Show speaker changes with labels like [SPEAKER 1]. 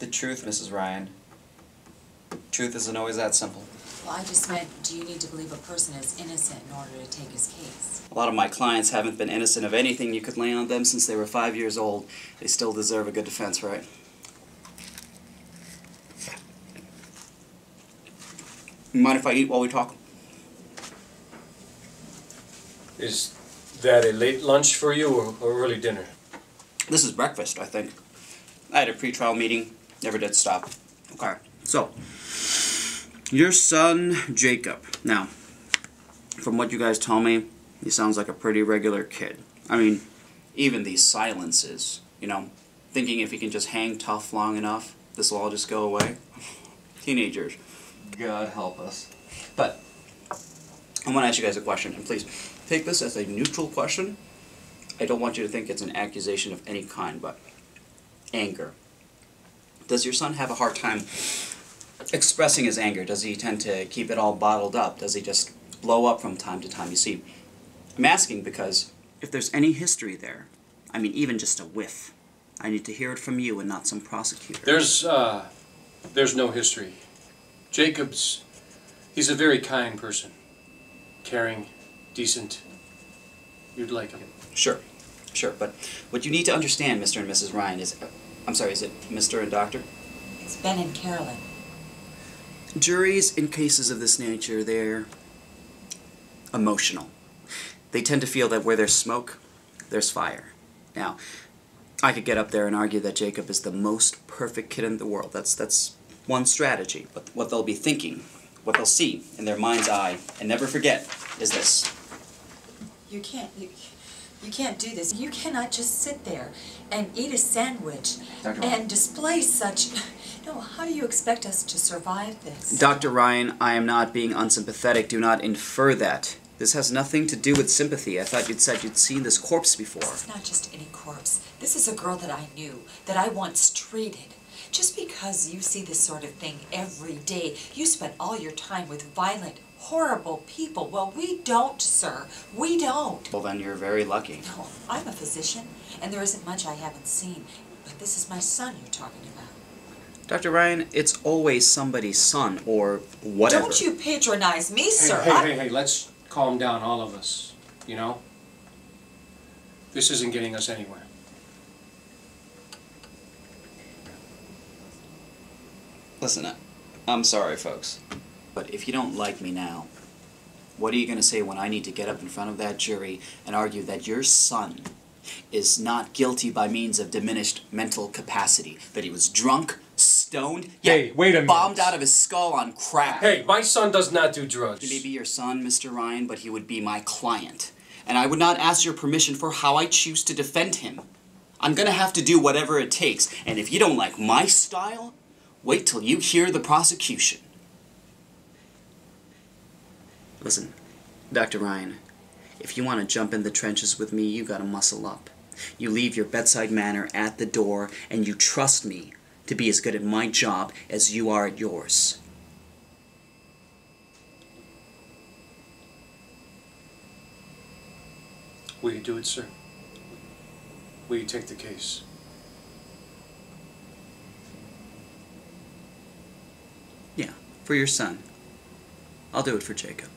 [SPEAKER 1] The truth, Mrs. Ryan. Truth isn't always that simple.
[SPEAKER 2] Well, I just meant, do you need to believe a person is innocent in order to take his case?
[SPEAKER 1] A lot of my clients haven't been innocent of anything you could lay on them since they were 5 years old. They still deserve a good defense, right? You mind if I eat while we talk?
[SPEAKER 3] Is that a late lunch for you or early dinner?
[SPEAKER 1] This is breakfast, I think. I had a pre-trial meeting. Never did stop. Okay, so your son, Jacob. Now, from what you guys tell me, he sounds like a pretty regular kid. I mean, even these silences, you know, thinking if he can just hang tough long enough, this will all just go away. Teenagers. God help us. But I want to ask you guys a question, and please take this as a neutral question. I don't want you to think it's an accusation of any kind, but anger. Does your son have a hard time expressing his anger? Does he tend to keep it all bottled up? Does he just blow up from time to time? You see, I'm asking because if there's any history there, I mean even just a whiff, I need to hear it from you and not some prosecutor.
[SPEAKER 3] There's no history. Jacob's, he's a very kind person. Caring, decent. You'd like him.
[SPEAKER 1] Sure, but what you need to understand, Mr. and Mrs. Ryan, is... I'm sorry, is it Mr. and Doctor?
[SPEAKER 2] It's Ben and Carolyn.
[SPEAKER 1] Juries, in cases of this nature, they're emotional. They tend to feel that where there's smoke, there's fire. Now, I could get up there and argue that Jacob is the most perfect kid in the world. That's one strategy. But what they'll be thinking, what they'll see in their mind's eye, and never forget, is this.
[SPEAKER 2] You can't do this. You cannot just sit there and eat a sandwich and display such... No, how do you expect us to survive this?
[SPEAKER 1] Dr. Ryan, I am not being unsympathetic. Do not infer that. This has nothing to do with sympathy. I thought you'd said you'd seen this corpse before.
[SPEAKER 2] It's not just any corpse. This is a girl that I knew, that I once treated. Just because you see this sort of thing every day, you spend all your time with violent, horrible people. Well, we don't, sir. We don't.
[SPEAKER 1] Well, then you're very lucky.
[SPEAKER 2] No, I'm a physician, and there isn't much I haven't seen. But this is my son you're talking about.
[SPEAKER 1] Dr. Ryan, it's always somebody's son, or whatever.
[SPEAKER 2] Don't you patronize me, sir.
[SPEAKER 3] Hey, let's calm down, all of us. You know? This isn't getting us anywhere.
[SPEAKER 1] Listen, I'm sorry, folks, but if you don't like me now, what are you going to say when I need to get up in front of that jury and argue that your son is not guilty by means of diminished mental capacity, that he was drunk, stoned,
[SPEAKER 3] hey, wait a minute,
[SPEAKER 1] bombed out of his skull on crack?
[SPEAKER 3] Hey, my son does not do drugs.
[SPEAKER 1] He may be your son, Mr. Ryan, but he would be my client, and I would not ask your permission for how I choose to defend him. I'm going to have to do whatever it takes, and if you don't like my style, wait till you hear the prosecution. Listen, Dr. Ryan, if you want to jump in the trenches with me, you gotta muscle up. You leave your bedside manner at the door, and you trust me to be as good at my job as you are at yours.
[SPEAKER 3] Will you do it, sir? Will you take the case?
[SPEAKER 1] Yeah, for your son. I'll do it for Jacob.